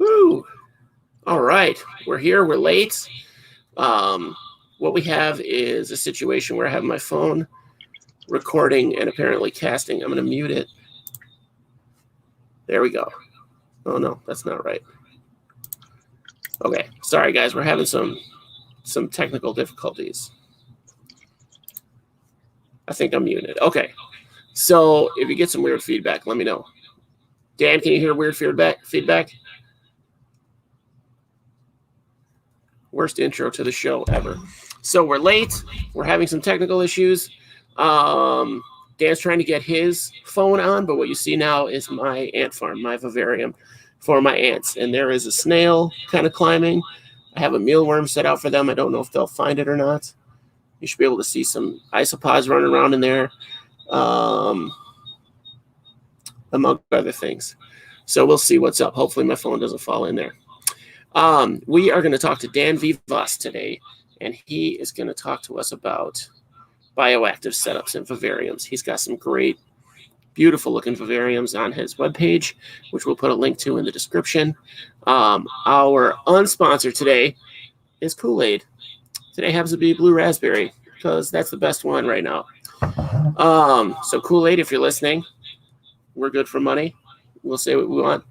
Woo! All right, we're here. We're late. What we have is a situation where I have my phone recording and apparently casting. I'm going to mute it. There we go. Oh no, that's not right. Okay, sorry guys, we're having some technical difficulties. I think I'm muted. Okay, so if you get some weird feedback, let me know. Dan, can you hear weird feedback? Worst intro to the show ever. So we're late. We're having some technical issues. Dan's trying to get his phone on, but what you see now is my ant farm, my vivarium for my ants. And there is a snail kind of climbing. I have a mealworm set out for them. I don't know if they'll find it or not. You should be able to see some isopods running around in there, among other things. So we'll see what's up. Hopefully my phone doesn't fall in there. We are going to talk to Dan Vivas today, and he is going to talk to us about bioactive setups and vivariums. He's got some great, beautiful looking vivariums on his webpage, which we'll put a link to in the description. Our unsponsor today is Kool-Aid. Today happens to be blue raspberry because that's the best one right now. So Kool-Aid, if you're listening, we're good for money. We'll say what we want.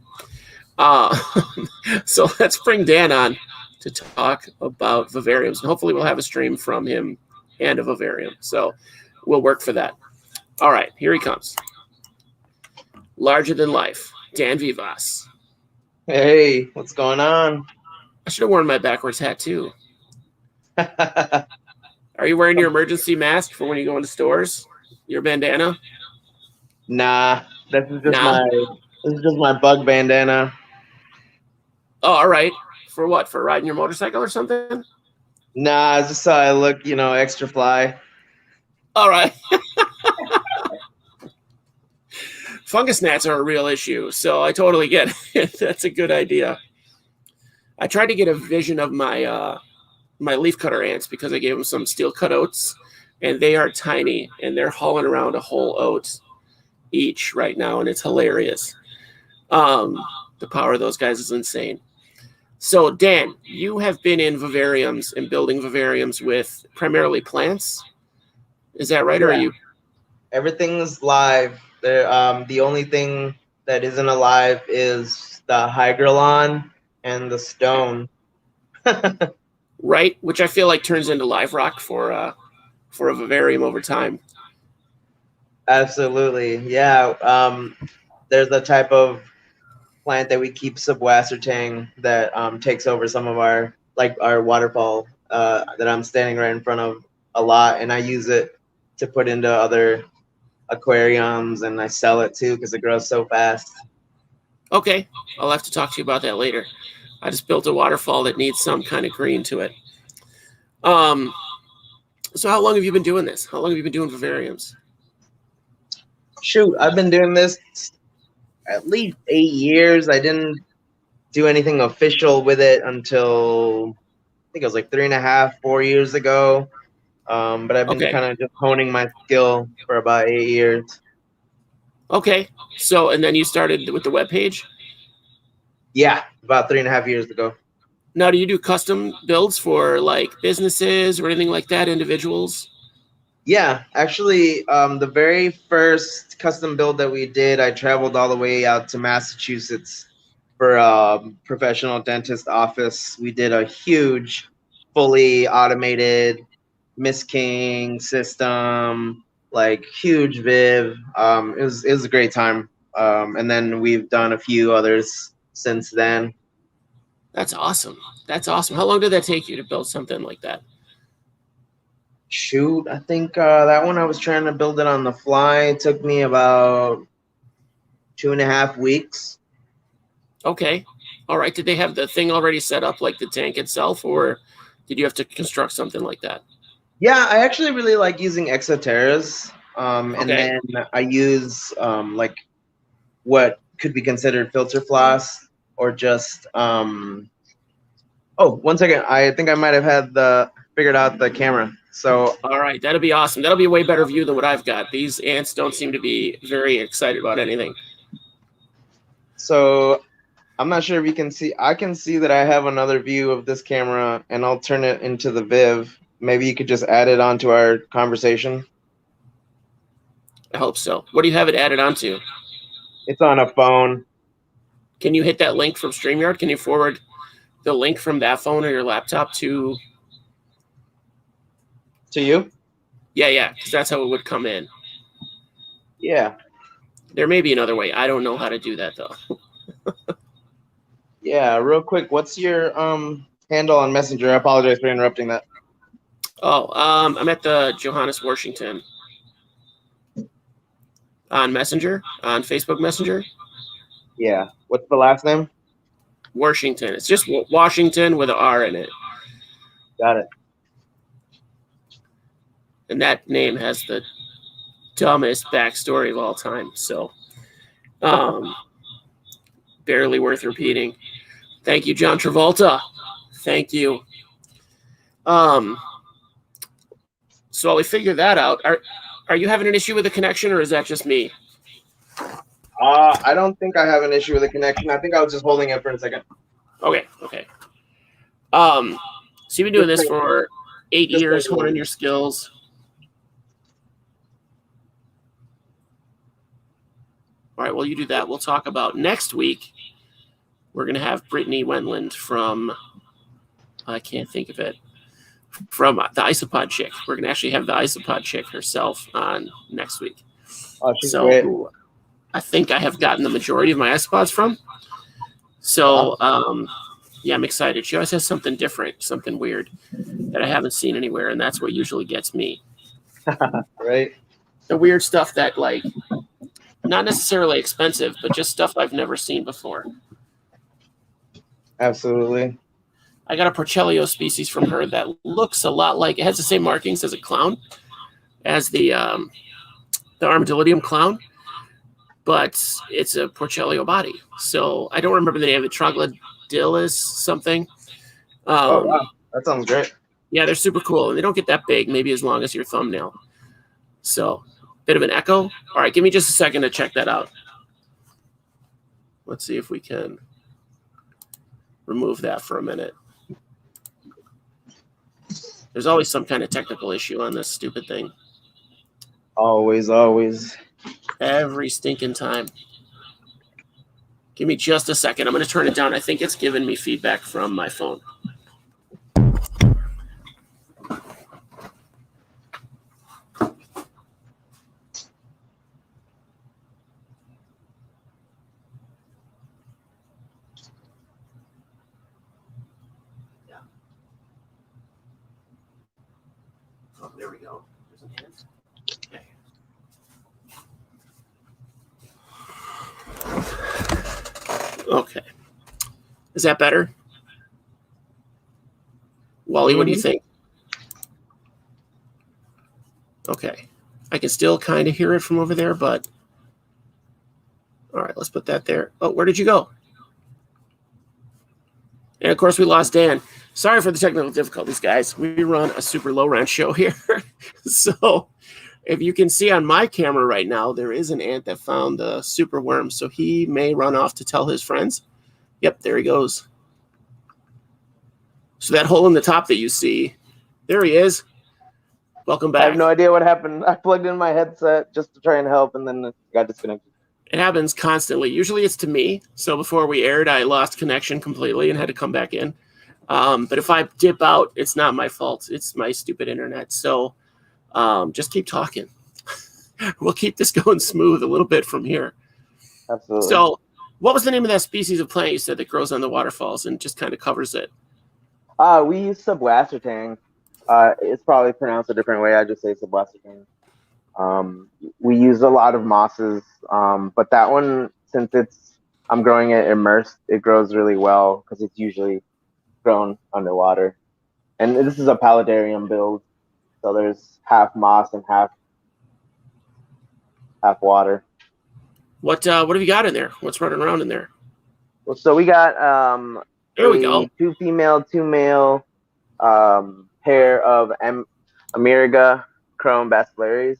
So let's bring Dan on to talk about vivariums. And hopefully we'll have a stream from him and a vivarium. So we'll work for that. All right, here he comes. Larger than life, Dan Vivas. Hey, what's going on? I should have worn my backwards hat too. Are you wearing your emergency mask for when you go into stores? Your bandana? Nah, this is just my bug bandana. Oh, all right. For what? For riding your motorcycle or something? Nah, it's just so I look, extra fly. All right. Fungus gnats are a real issue, so I totally get it. That's a good idea. I tried to get a vision of my my leafcutter ants because I gave them some steel cut oats, and they are tiny, and they're hauling around a whole oat each right now, and it's hilarious. The power of those guys is insane. So, Dan, you have been in vivariums and building vivariums with primarily plants. Is that right? Yeah. Or are you? Everything's live. The only thing that isn't alive is the hygralon and the stone. Right, which I feel like turns into live rock for a vivarium over time. Absolutely, yeah. There's a type of plant that we keep subwacertang that takes over some of our waterfall that I'm standing right in front of a lot, and I use it to put into other aquariums, and I sell it too because it grows so fast. Okay, I'll have to talk to you about that later. I just built a waterfall that needs some kind of green to it. So how long have you been doing this? How long have you been doing vivariums? Shoot, I've been doing this at least 8 years. I didn't do anything official with it until I think it was like 3.5, 4 years ago. But I've been kind of just honing my skill for about 8 years. Okay, so and then you started with the webpage? Yeah, about 3.5 years ago. Now, do you do custom builds for like businesses or anything like that, individuals? Yeah, actually, the very first custom build that we did, I traveled all the way out to Massachusetts for a professional dentist office. We did a huge, fully automated Miss King system, like huge Viv. It was a great time. And then we've done a few others since then. That's awesome. That's awesome. How long did that take you to build something like that? Shoot, I think that one I was trying to build it on the fly. It took me about 2.5 weeks. Okay. All right. Did they have the thing already set up, like the tank itself, or did you have to construct something like that? Yeah, I actually really like using exo-terras. And then I use like what could be considered filter floss or just oh, 1 second. I think I might have had figured out the camera. So all right, that'll be awesome. That'll be a way better view than what I've got. These ants don't seem to be very excited about anything. So I'm not sure if you can see. I can see that I have another view of this camera, and I'll turn it into the Viv. Maybe you could just add it onto our conversation. I hope so. What do you have it added onto? It's on a phone. Can you hit that link from StreamYard? Can you forward the link from that phone or your laptop to? To you? Yeah, because that's how it would come in. Yeah. There may be another way. I don't know how to do that though. Yeah, real quick, what's your handle on Messenger? I apologize for interrupting that. Oh, I'm at the Johannes Washington on Messenger, on Facebook Messenger. Yeah. What's the last name? Washington. It's just Washington with an R in it. Got it. And that name has the dumbest backstory of all time. So, barely worth repeating. Thank you, John Travolta. Thank you. So while we figure that out, are you having an issue with the connection, or is that just me? I don't think I have an issue with the connection. I think I was just holding it for a second. Okay. So you've been doing this for 8 years, honing your skills. All right, well, you do that. We'll talk about next week. We're going to have Brittany Wendland from, I can't think of it, from the Isopod chick. We're going to actually have the Isopod chick herself on next week. Oh, she's great. I think I have gotten the majority of my Isopods from. So, yeah, I'm excited. She always has something different, something weird that I haven't seen anywhere, and that's what usually gets me. Right. The weird stuff that, like, not necessarily expensive, but just stuff I've never seen before. Absolutely. I got a Porcellio species from her that looks a lot like, it has the same markings as a clown, as the Armadillidium clown, but it's a Porcellio body. So I don't remember the name of it, Troglodylis something. Oh, wow. That sounds great. Yeah, they're super cool. And they don't get that big, maybe as long as your thumbnail. So, bit of an echo. All right, give me just a second to check that out. Let's see if we can remove that for a minute. There's always some kind of technical issue on this stupid thing. Always. Every stinking time. Give me just a second. I'm going to turn it down. I think it's giving me feedback from my phone. Oh, there we go. There's an hint. Okay. Is that better? Wally, what do you think? Okay. I can still kind of hear it from over there, but all right, let's put that there. Oh, where did you go? And of course, we lost Dan. Sorry for the technical difficulties, guys. We run a super low rent show here. So if you can see on my camera right now, there is an ant that found the super worm. So he may run off to tell his friends. Yep, there he goes. So that hole in the top that you see, there he is. Welcome back. I have no idea what happened. I plugged in my headset just to try and help, and then it got disconnected. It happens constantly. Usually it's to me. So before we aired, I lost connection completely and had to come back in. But if I dip out, it's not my fault. It's my stupid internet. So just keep talking. We'll keep this going smooth a little bit from here. Absolutely. So what was the name of that species of plant you said that grows on the waterfalls and just kind of covers it? We use subwassertang. It's probably pronounced a different way. I just say subwassertang. We use a lot of mosses, but that one, since I'm growing it immersed, it grows really well because it's usually grown underwater. And this is a paludarium build, so there's half moss and half water. What have you got in there? What's running around in there? Well, so we got there we go. 2 female, 2 male pair of Ameriga chrome basilaries.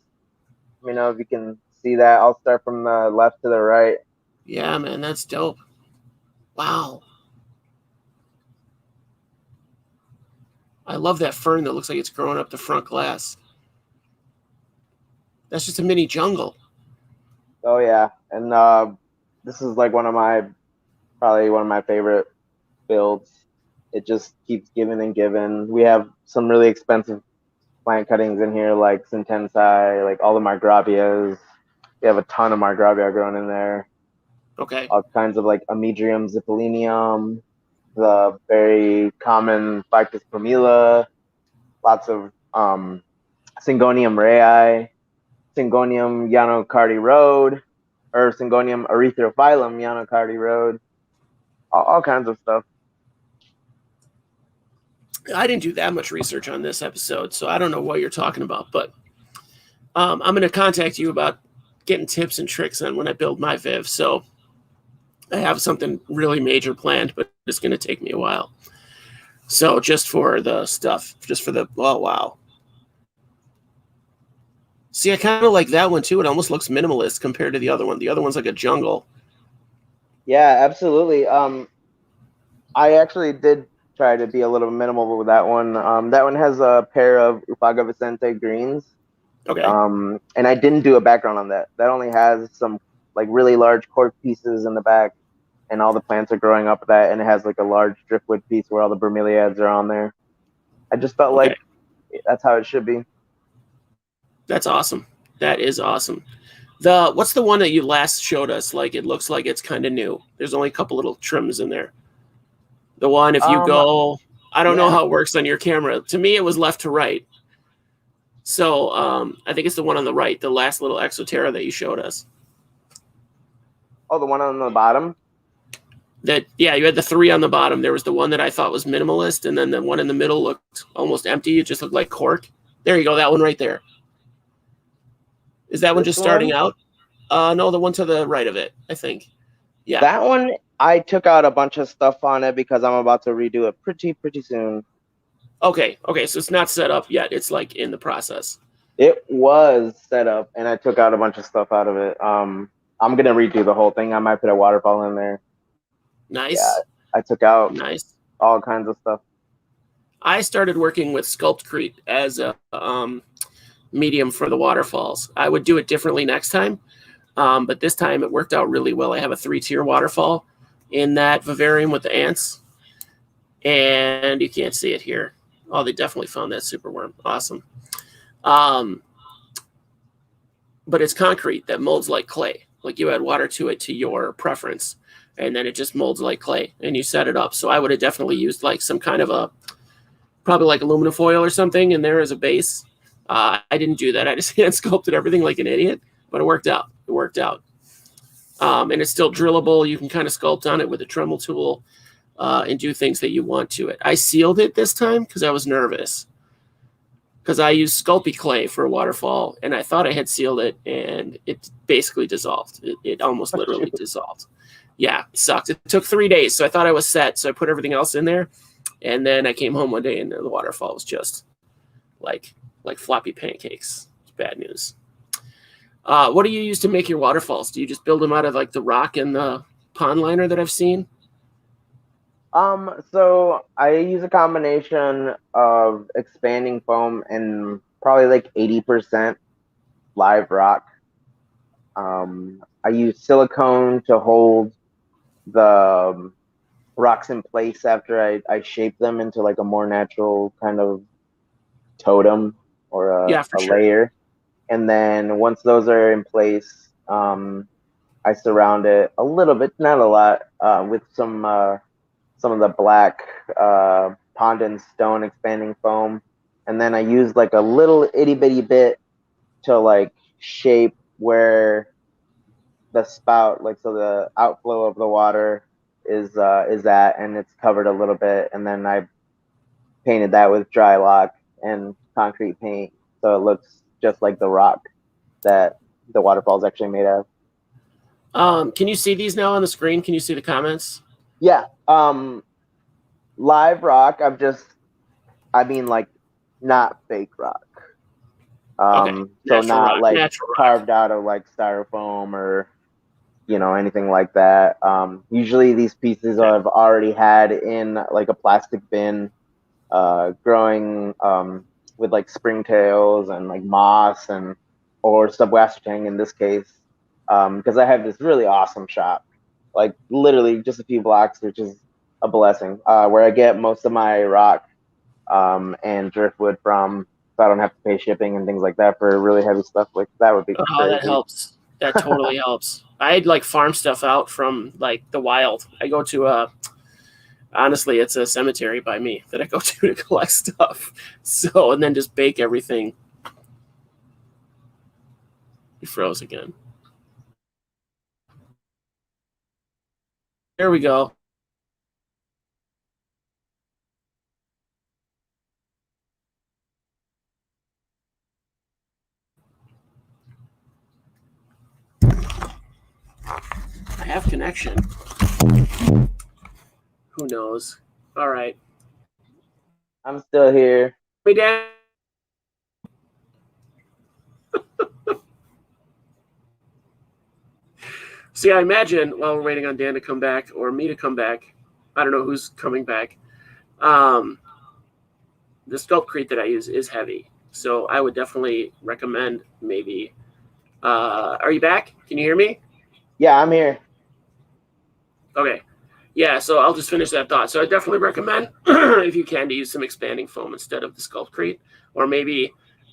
Let me know if you can see that. I'll start from the left to the right. Yeah, man, that's dope. Wow. I love that fern that looks like it's growing up the front glass. That's just a mini jungle. Oh yeah, and this is like probably one of my favorite builds. It just keeps giving and giving. We have some really expensive plant cuttings in here, like Syntensi, like all the Margravias. We have a ton of Margravia growing in there. Okay. All kinds of like Amidrium zipolinium, the very common Ficus pumila, lots of Syngonium rei, Syngonium yanocardi road, or Syngonium erythrophyllum yanocardi road, all kinds of stuff. I didn't do that much research on this episode, so I don't know what you're talking about, but I'm going to contact you about getting tips and tricks on when I build my Viv. So I have something really major planned, but it's going to take me a while. So just for the stuff, just for the, oh, wow. See, I kind of like that one too. It almost looks minimalist compared to the other one. The other one's like a jungle. Yeah, absolutely. I actually did try to be a little minimal with that one. That one has a pair of Ufaga Vicente greens. Okay. And I didn't do a background on that. That only has some like really large cork pieces in the back, and all the plants are growing up that, and it has like a large driftwood piece where all the bromeliads are on there. I just felt like that's how it should be. That's awesome. That is awesome. What's the one that you last showed us? Like it looks like it's kind of new. There's only a couple little trims in there. The one, if you go, I don't know how it works on your camera. To me, it was left to right. So I think it's the one on the right, the last little exo-terra that you showed us. Oh, the one on the bottom? Yeah, you had the 3 on the bottom. There was the one that I thought was minimalist, and then the one in the middle looked almost empty. It just looked like cork. There you go, that one right there. Is that one just starting out? No, the one to the right of it, I think. Yeah. That one, I took out a bunch of stuff on it because I'm about to redo it pretty soon. Okay, so it's not set up yet. It's like in the process. It was set up, and I took out a bunch of stuff out of it. I'm going to redo the whole thing. I might put a waterfall in there. Nice. Yeah, I took out all kinds of stuff. I started working with Sculptcrete as a medium for the waterfalls. I would do it differently next time, but this time it worked out really well. I have a 3-tier waterfall in that vivarium with the ants, and you can't see it here. Oh, they definitely found that superworm. Awesome. But it's concrete that molds like clay. Like you add water to it to your preference, and then it just molds like clay, and you set it up. So I would have definitely used like some kind of probably like aluminum foil or something in there as a base. I didn't do that. I just hand sculpted everything like an idiot, but it worked out. And it's still drillable. You can kind of sculpt on it with a Dremel tool and do things that you want to it. I sealed it this time because I was nervous, because I used Sculpey clay for a waterfall, and I thought I had sealed it, and it basically dissolved. It almost literally dissolved. Yeah, it sucked. It took 3 days, so I thought I was set, so I put everything else in there, and then I came home one day, and the waterfall was just like floppy pancakes. It's bad news. What do you use to make your waterfalls? Do you just build them out of like the rock and the pond liner that I've seen? So I use a combination of expanding foam and probably like 80% live rock. I use silicone to hold the rocks in place after I shape them into like a more natural kind of totem or a layer. And then once those are in place, I surround it a little bit, not a lot, with some of the black pond and stone expanding foam. And then I use like a little itty bitty bit to like shape where the spout, like so the outflow of the water is at, and it's covered a little bit. And then I painted that with dry lock and concrete paint, so it looks just like the rock that the waterfall is actually made of. Can you see these now on the screen? Can you see the comments? Yeah. Live rock. I mean like not fake rock. So not like carved out of like styrofoam or anything like that. Usually these pieces I've already had in like a plastic bin, growing with like springtails and like moss and or subwastering in this case, because I have this really awesome shop, like literally just a few blocks, which is a blessing, where I get most of my rock and driftwood from, so I don't have to pay shipping and things like that for really heavy stuff. Like that would be Oh, crazy. that helps. That totally helps. I'd like farm stuff out from like the wild. I go to honestly, it's a cemetery by me that I go to collect stuff. So, and then just bake everything. He froze again. There we go. I have connection. Who knows? All right. I'm still here. Hey, Dan. See, I imagine while we're waiting on Dan to come back or me to come back, I don't know who's coming back. The Sculptcrete that I use is heavy, so I would definitely recommend maybe. Are you back? Can you hear me? Yeah, I'm here. Okay. Yeah, so I'll just finish that thought. So I definitely recommend, if you can, to use some expanding foam instead of the Sculptcrete, or maybe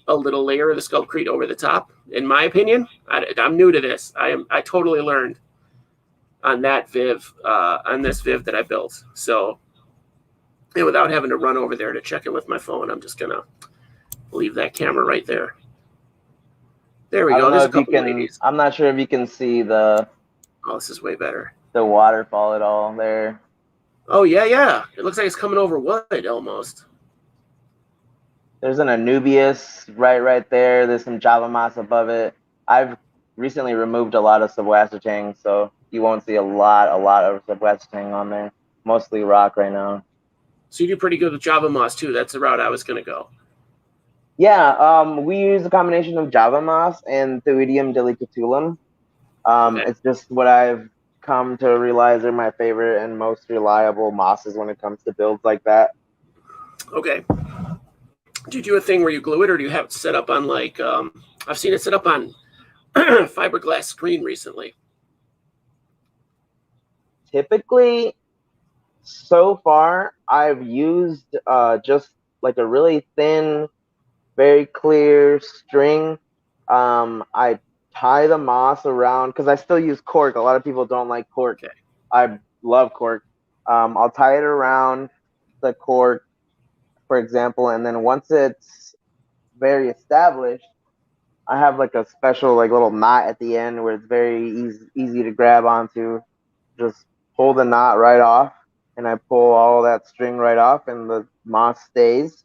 a little layer of the Sculptcrete over the top. In my opinion, I'm new to this. I totally learned on that Viv, on this Viv that I built. So, and without having to run over there to check it with my phone, I'm just gonna leave that camera right there. There we go. There's a couple ladies. I'm not sure if you can see the. Oh, this is way better. The waterfall at all there. Oh yeah. It looks like it's coming over wood almost. There's an Anubias right there. There's some Java moss above it. I've recently removed a lot of subwastering, so you won't see a lot of subwastering on there. Mostly rock right now. So you do pretty good with Java moss too. That's the route I was gonna go. Yeah, we use a combination of Java moss and Vivarium delicatulum. Okay. It's just what I've come to realize are my favorite and most reliable mosses when it comes to builds like that. Okay. Do you do a thing where you glue it, or do you have it set up on like? I've seen it set up on fiberglass screen recently. Typically, so far, I've used just like a really thin, very clear string. I tie the moss around because I still use cork. A lot of people don't like cork. Okay. I love cork. I'll tie it around the cork, for example, and then once it's very established, I have like a special like little knot at the end where it's very easy to grab onto. Just pull the knot right off, and I pull all that string right off, and the moss stays.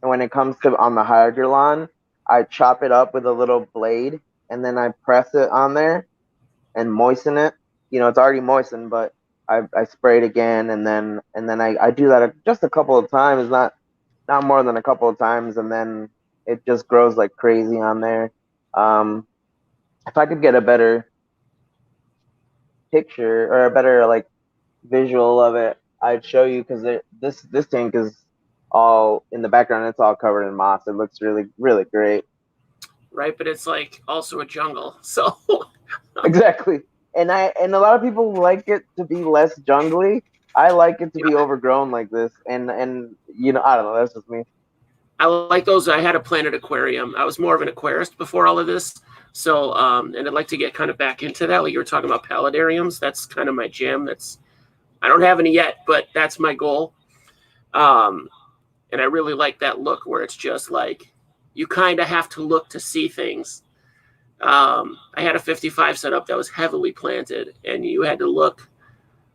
And when it comes to on the hydrolon, I chop it up with a little blade, and then I press it on there and moisten it. It's already moistened, but I spray it again, and then I do that just a couple of times, not more than a couple of times, and then it just grows like crazy on there. If I could get a better picture or a better like visual of it, I'd show you, because this tank is all in the background. It's all covered in moss. It looks really, really great. Right, but it's like also a jungle. So exactly. And a lot of people like it to be less jungly. I like it to be overgrown like this. And I don't know. That's just me. I like those. I had a planted aquarium. I was more of an aquarist before all of this. So, and I'd like to get kind of back into that. Like you were talking about paludariums. That's kind of my jam. I don't have any yet, but that's my goal. And I really like that look where it's just like, you kind of have to look to see things. I had a 55 setup that was heavily planted, and you had to look.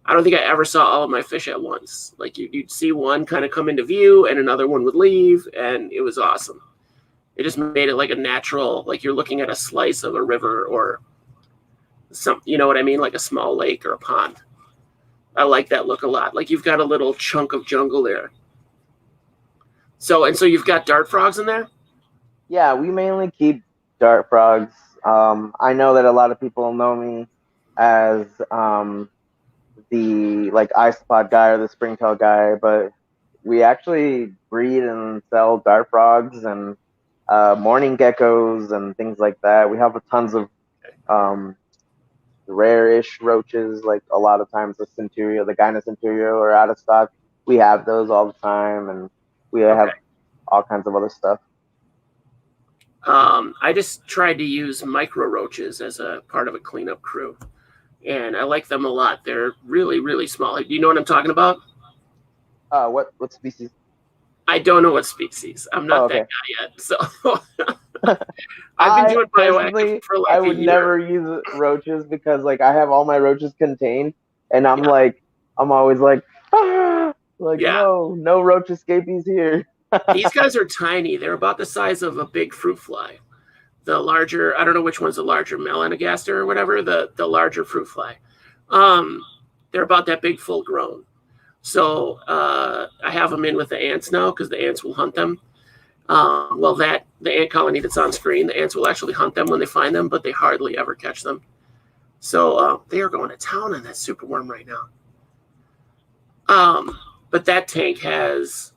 I don't think I ever saw all of my fish at once. Like you'd see one kind of come into view and another one would leave, and it was awesome. It just made it like a natural, like you're looking at a slice of a river or some, you know what I mean? Like a small lake or a pond. I like that look a lot. Like you've got a little chunk of jungle there. So you've got dart frogs in there? Yeah, we mainly keep dart frogs. I know that a lot of people know me as the like isopod guy or the springtail guy, but we actually breed and sell dart frogs and morning geckos and things like that. We have tons of rare-ish roaches. Like a lot of times, the Centurio, the Gynus Centurio, are out of stock. We have those all the time, and we have all kinds of other stuff. I just tried to use micro roaches as a part of a cleanup crew, and I like them a lot. They're really, really small. Do you know what I'm talking about? What species? I don't know what species. I'm not that guy yet. So I've been doing Bioactive for like I a would year. never use roaches because like I have all my roaches contained, and I'm always like, no roach escapees here. These guys are tiny. They're about the size of a big fruit fly. The larger, I don't know which one's the larger, melanogaster or whatever, the larger fruit fly. They're about that big, full grown. So I have them in with the ants now because the ants will hunt them. The ant colony that's on screen, the ants will actually hunt them when they find them, but they hardly ever catch them. So they are going to town on that superworm right now. But that tank has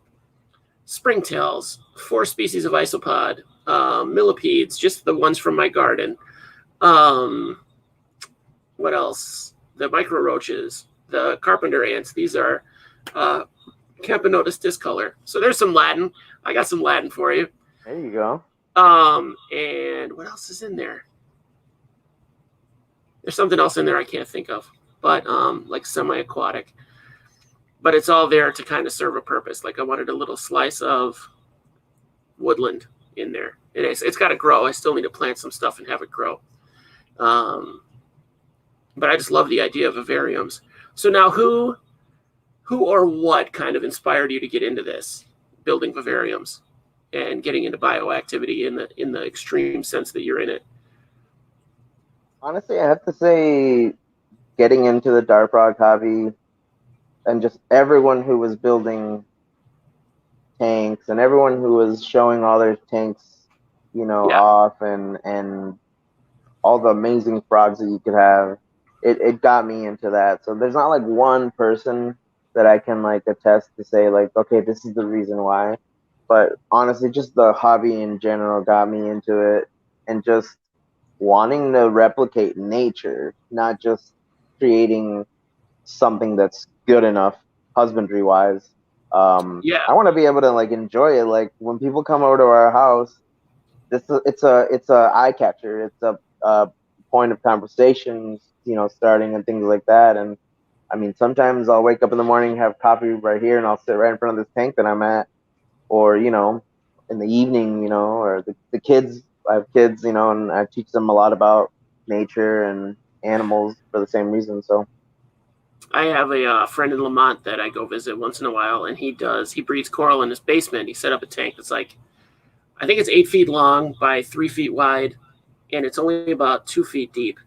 springtails, 4 species of isopod, millipedes, just the ones from my garden. What else? The micro roaches, the carpenter ants. These are Camponotus discolor. So there's some Latin. I got some Latin for you. There you go. And what else is in there? There's something else in there I can't think of, but like semi-aquatic. But it's all there to kind of serve a purpose. Like I wanted a little slice of woodland in there. And it's got to grow. I still need to plant some stuff and have it grow. But I just love the idea of vivariums. So now who or what kind of inspired you to get into this, building vivariums and getting into bioactivity in the extreme sense that you're in it? Honestly, I have to say getting into the dart frog hobby and just everyone who was building tanks and everyone who was showing all their tanks, off and all the amazing frogs that you could have, it got me into that. So there's not like one person that I can like attest to say like, okay, this is the reason why. But honestly, just the hobby in general got me into it, and just wanting to replicate nature, not just creating something that's good enough husbandry wise. I want to be able to like enjoy it. Like when people come over to our house, it's a eye catcher. It's a point of conversations, starting and things like that. And I mean, sometimes I'll wake up in the morning, have coffee right here, and I'll sit right in front of this tank that I'm at, or in the evening, or the kids. I have kids, and I teach them a lot about nature and animals for the same reason. So I have a friend in Lamont that I go visit once in a while, and he breeds coral in his basement. He set up a tank that's like, I think it's 8 feet long by 3 feet wide, and it's only about 2 feet deep.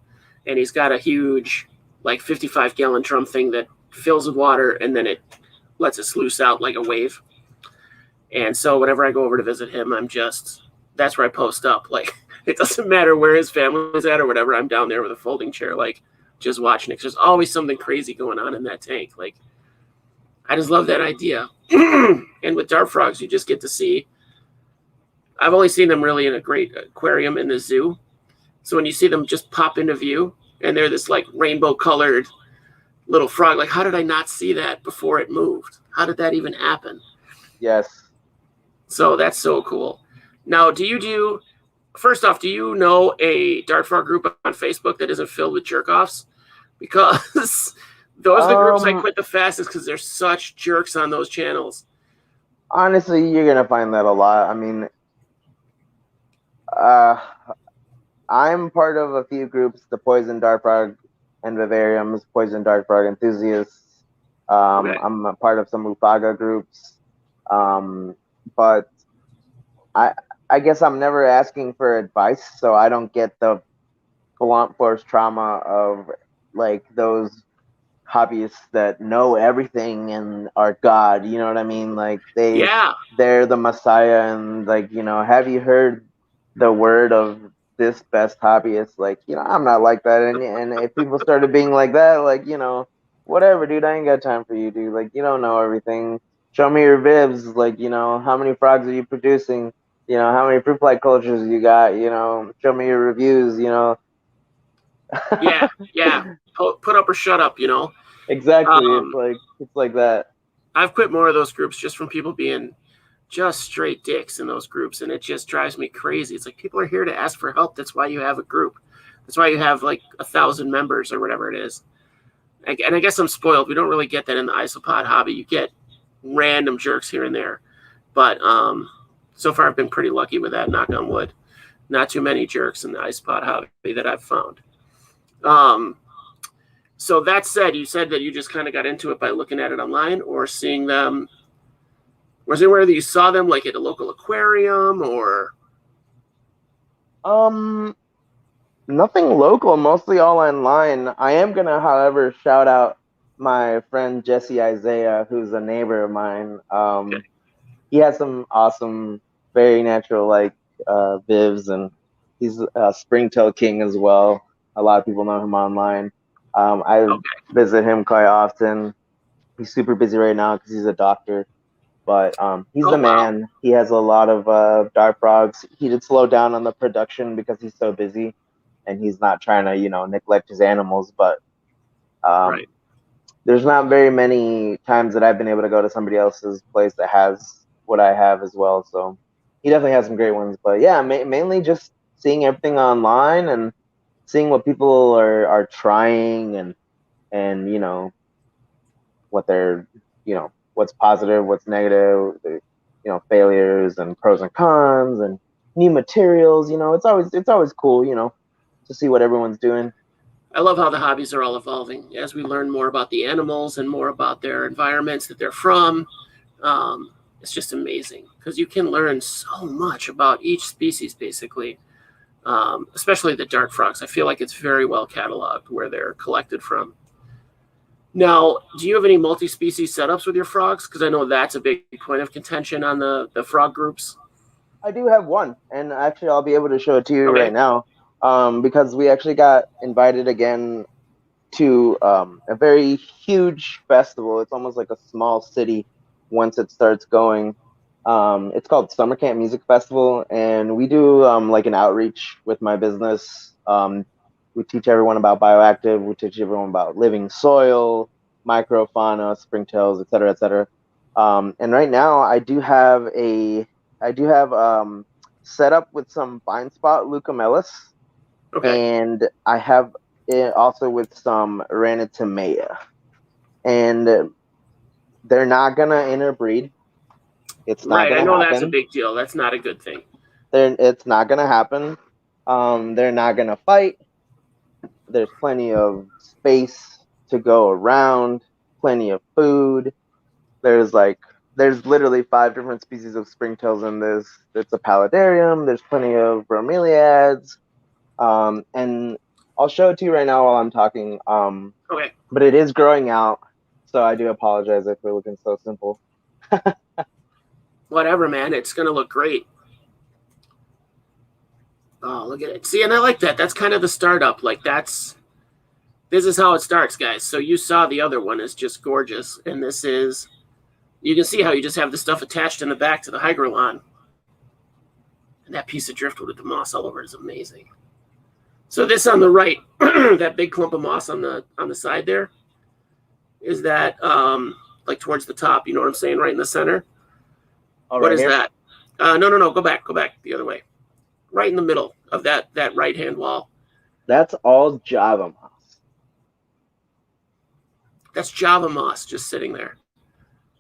And he's got a huge, like 55-gallon drum thing that fills with water, and then it lets it sluice out like a wave. And so whenever I go over to visit him, that's where I post up. Like, it doesn't matter where his family's at or whatever. I'm down there with a folding chair, like, just watching it. There's always something crazy going on in that tank. Like, I just love that idea. And with dart frogs, you just get to see. I've only seen them really in a great aquarium in the zoo. So when you see them just pop into view, and they're this like rainbow colored little frog, like, how did I not see that before it moved? How did that even happen? Yes. So that's so cool. Now, first off, do you know a dart frog group on Facebook that isn't filled with jerk-offs? Because those are the groups I quit the fastest because there's such jerks on those channels. Honestly, you're going to find that a lot. I mean, I'm part of a few groups, the Poison Dart Frog and Vivariums, Poison Dart Frog Enthusiasts. I'm a part of some Ufaga groups. But I guess I'm never asking for advice, so I don't get the blunt force trauma of like those hobbyists that know everything and are God. You know what I mean? Like they're the Messiah, and like have you heard the word of this best hobbyist. Like, I'm not like that. And if people started being like that, like, whatever, dude, I ain't got time for you, dude. Like, you don't know everything. Show me your vivs. Like, how many frogs are you producing? How many fruit fly cultures you got? Show me your reviews. Yeah. Put up or shut up. Exactly. It's like that. I've quit more of those groups just from people being just straight dicks in those groups, and it just drives me crazy. It's like, people are here to ask for help. That's why you have a group. That's why you have like 1,000 members or whatever it is. And I guess I'm spoiled. We don't really get that in the isopod hobby. You get random jerks here and there, but so far I've been pretty lucky with that. Knock on wood. Not too many jerks in the isopod hobby that I've found. So that said, you said that you just kind of got into it by looking at it online or seeing them. Was there where you saw them, like at a local aquarium or? Nothing local, mostly all online. I am gonna, however, shout out my friend Jesse Isaiah, who's a neighbor of mine. Okay. He has some awesome, very natural vivs, and he's a Springtail king as well. A lot of people know him online. I visit him quite often. He's super busy right now because he's a doctor, but he's the man. Wow. He has a lot of dart frogs. He did slow down on the production because he's so busy, and he's not trying to neglect his animals. But Right. There's not very many times that I've been able to go to somebody else's place that has what I have as well. So he definitely has some great ones. But yeah, mainly just seeing everything online and seeing what people are trying and what they're what's positive, what's negative, failures and pros and cons and new materials. It's always cool to see what everyone's doing. I love how the hobbies are all evolving as we learn more about the animals and more about their environments that they're from. It's just amazing because you can learn so much about each species, basically, especially the dart frogs. I feel like it's very well cataloged where they're collected from. Now, do you have any multi-species setups with your frogs? Because I know that's a big point of contention on the frog groups. I do have one, and actually I'll be able to show it to you right now. Because we actually got invited again to a very huge festival. It's almost like a small city once it starts going. It's called Summer Camp Music Festival, and we do like an outreach with my business. We teach everyone about Bioactive. We teach everyone about living soil, microfauna, springtails, et cetera, et cetera. And right now I do have set up with some fine spot leucomelis. Okay. And I have it also with some Ranitimea. And they're not going to interbreed. It's not going to happen. I know that's a big deal. That's not a good thing. It's not going to happen. They're not going to fight. There's plenty of space to go around, plenty of food. There's literally 5 different species of springtails in this. It's a paludarium. There's plenty of bromeliads. And I'll show it to you right now while I'm talking. Okay. But it is growing out, so I do apologize if we're looking so simple. Whatever, man. It's gonna look great. Oh, look at it. See, and I like that. That's kind of the startup. Like this is how it starts, guys. So you saw the other one is just gorgeous, and this is. You can see how you just have the stuff attached in the back to the hygrolon. And that piece of driftwood with the moss all over is amazing. So this on the right, that big clump of moss on the side there, is that like towards the top? You know what I'm saying? Right in the center. All what right is here? That? No. Go back the other way. Right in the middle of that right hand wall. That's all Java moss. That's Java moss just sitting there.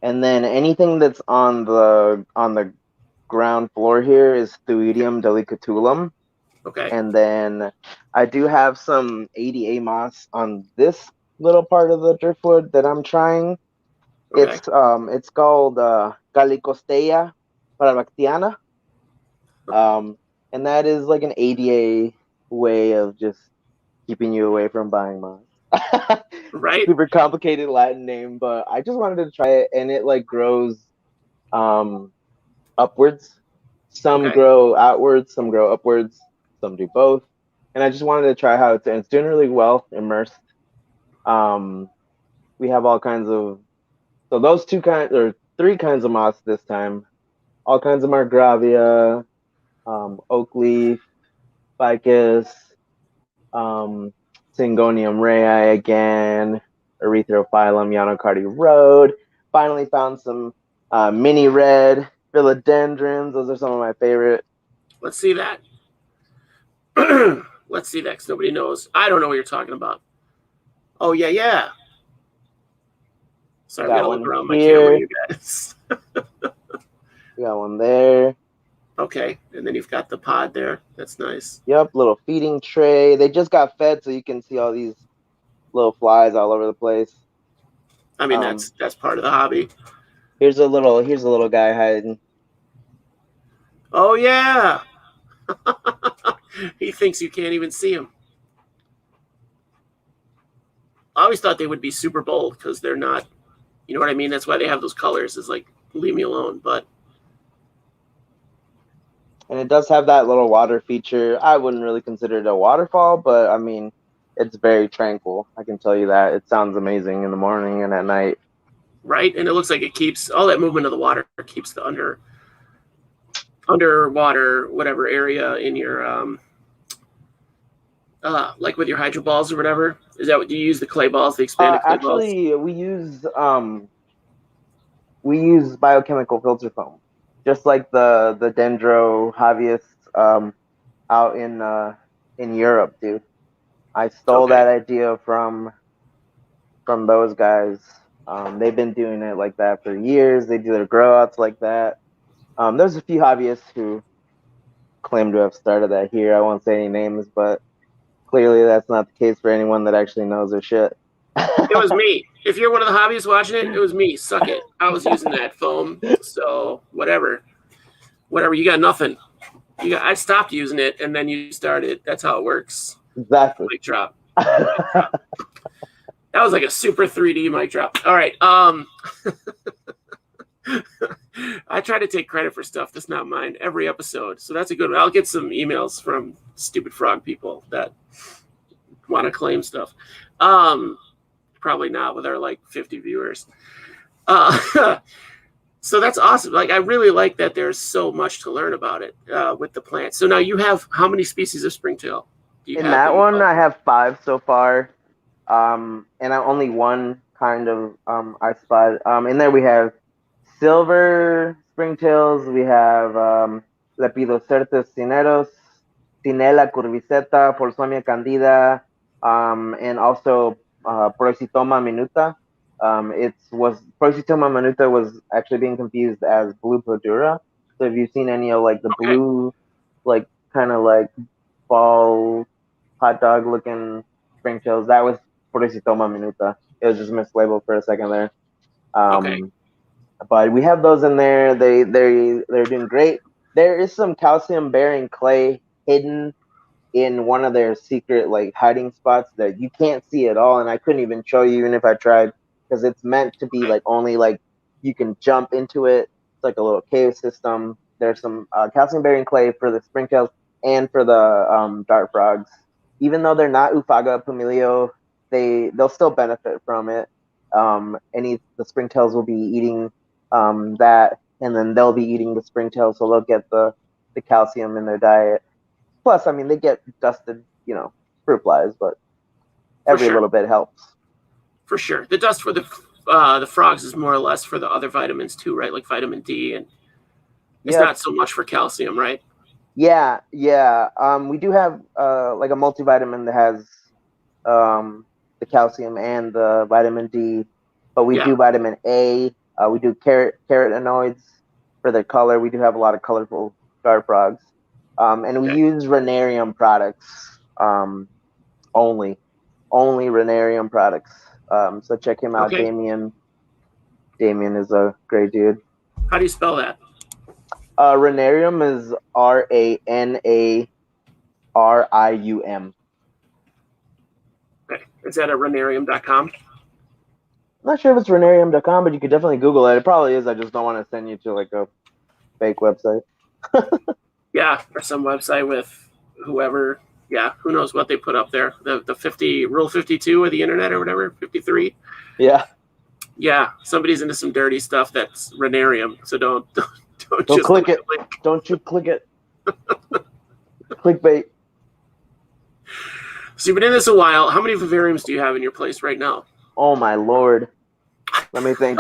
And then anything that's on the ground floor here is Vivarium delicatulum. Okay. And then I do have some ADA moss on this little part of the driftwood that I'm trying. Okay. It's called Calicostea parabactiana. And that is like an ADA way of just keeping you away from buying moss. Right. Super complicated Latin name, but I just wanted to try it, and it like grows upwards. Some grow outwards, some grow upwards. some do both. And I just wanted to try how it's doing really well, immersed. We have all kinds of, so those three kinds of moss this time. All kinds of margravia, oak leaf, ficus, um, Syngonium rayi again, Erythrophyllum Yanocardi Road. Finally found some mini red philodendrons. Those are some of my favorite. Let's see that. Let's see that, because nobody knows. I don't know what you're talking about. Oh, yeah, yeah. Sorry, I gotta look around my camera, you guys. We got one there. Okay, and then you've got the pod there. That's nice. Yep, little feeding tray. They just got fed, so you can see all these little flies all over the place. I mean, that's part of the hobby. Here's a little guy hiding. Oh yeah. He thinks you can't even see him. I always thought they would be super bold because they're not. You know what I mean? That's why they have those colors. Is like, leave me alone. But and it does have that little water feature. I wouldn't really consider it a waterfall, but I mean, it's very tranquil. I can tell you that. It sounds amazing in the morning and at night. Right, and it looks like it keeps all that movement of the water, keeps the underwater whatever area in your like with your hydro balls or whatever. Is that what you use, the clay balls, the expanded clay balls? Actually, we use biochemical filter foam, just like the dendro hobbyists out in Europe do. I stole that idea from those guys. They've been doing it like that for years. They do their grow outs like that. There's a few hobbyists who claim to have started that here. I won't say any names, but clearly that's not the case for anyone that actually knows their shit. It was me. If you're one of the hobbyists watching it, it was me. Suck it. I was using that foam. So whatever. You got nothing. I stopped using it and then you started. That's how it works. Exactly. Mic drop. That was like a super 3D mic drop. All right. I try to take credit for stuff that's not mine every episode. So that's a good one. I'll get some emails from stupid frog people that want to claim stuff. Probably not with our like 50 viewers. So that's awesome. Like, I really like that there's so much to learn about it with the plants. So now you have how many species of springtail? In that one, I have 5 so far. And only one kind of I spot. In there we have silver springtails. We have Lepidocertus cineros, Tinella curviceta, Forsomia candida, and also Procytoma minuta. Procytoma minuta was actually being confused as blue Podura. So if you've seen any of like the blue, like kind of like ball hot dog looking springtails, that was Procytoma minuta. It was just mislabeled for a second there. But we have those in there. They're doing great. There is some calcium bearing clay hidden in one of their secret like hiding spots that you can't see at all, and I couldn't even show you even if I tried, because it's meant to be like only like you can jump into it. It's like a little cave system. There's some calcium bearing clay for the springtails and for the dart frogs. Even though they're not Ufaga Pumilio, they'll still benefit from it. The springtails will be eating that, and then they'll be eating the springtails, so they'll get the calcium in their diet. Plus, I mean, they get dusted, fruit flies, but every little bit helps. For sure. The dust for the frogs is more or less for the other vitamins too, right? Like vitamin D, and it's not so much for calcium, right? Yeah. We do have like a multivitamin that has the calcium and the vitamin D, but we do vitamin A. We do carotenoids for their color. We do have a lot of colorful dart frogs. And we use Renarium products only Renarium products. So check him out, Damien. Damien is a great dude. How do you spell that? Renarium is RANARIUM. Okay. Is that at renarium.com? I'm not sure if it's renarium.com, but you could definitely Google it. It probably is. I just don't want to send you to like a fake website. Yeah, or some website with whoever. Yeah, who knows what they put up there? The 50 Rule 52 of the internet or whatever, 53. Yeah. Yeah, somebody's into some dirty stuff that's Renarium. So don't just click it. Don't you click it. Clickbait. So you've been in this a while. How many vivariums do you have in your place right now? Oh my Lord. Let me think.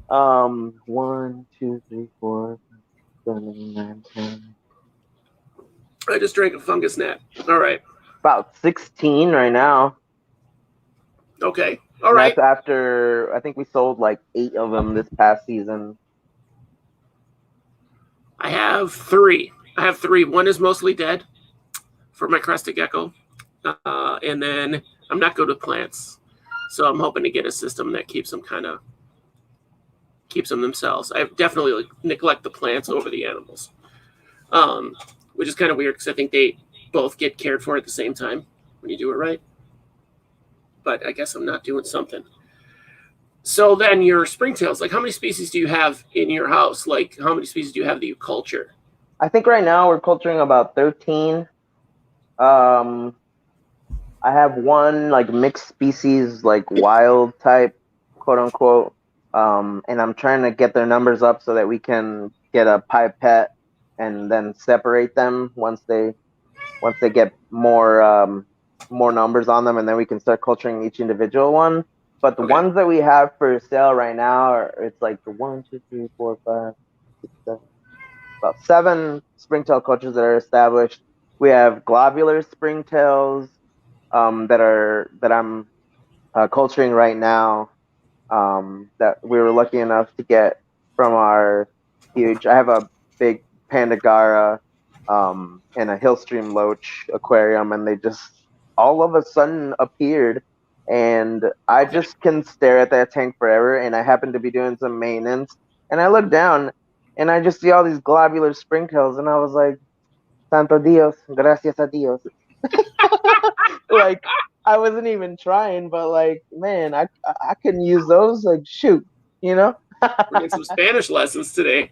1, 2, 3, 4, 5, 6, 7, 8, 9, 10. I just drank a fungus gnat. All right. About 16 right now. Okay. All right. That's after, I think we sold like 8 of them this past season. I have 3. One is mostly dead for my crested gecko. And then I'm not good with plants. So I'm hoping to get a system that keeps them themselves. I definitely neglect the plants over the animals. Which is kind of weird because I think they both get cared for at the same time when you do it right. But I guess I'm not doing something. So then your springtails, like how many species do you have in your house? Like how many species do you have that you culture? I think right now we're culturing about 13. I have one like mixed species, like wild type, quote unquote. And I'm trying to get their numbers up so that we can get a pipette and then separate them once they get more numbers on them, and then we can start culturing each individual one. But the ones that we have for sale right now it's like the 1, 2, 3, 4, 5, 6, 7, about 7 springtail cultures that are established. We have globular springtails that I'm culturing right now. That we were lucky enough to get from our huge. I have a big Pandagara and a Hillstream Loach aquarium, and they just all of a sudden appeared, and I just can stare at that tank forever. And I happen to be doing some maintenance, and I look down, and I just see all these globular springtails, and I was like, "Santo Dios, gracias a Dios." Like I wasn't even trying, but like, man, I couldn't use those. Like, shoot, you know. We're getting some Spanish lessons today.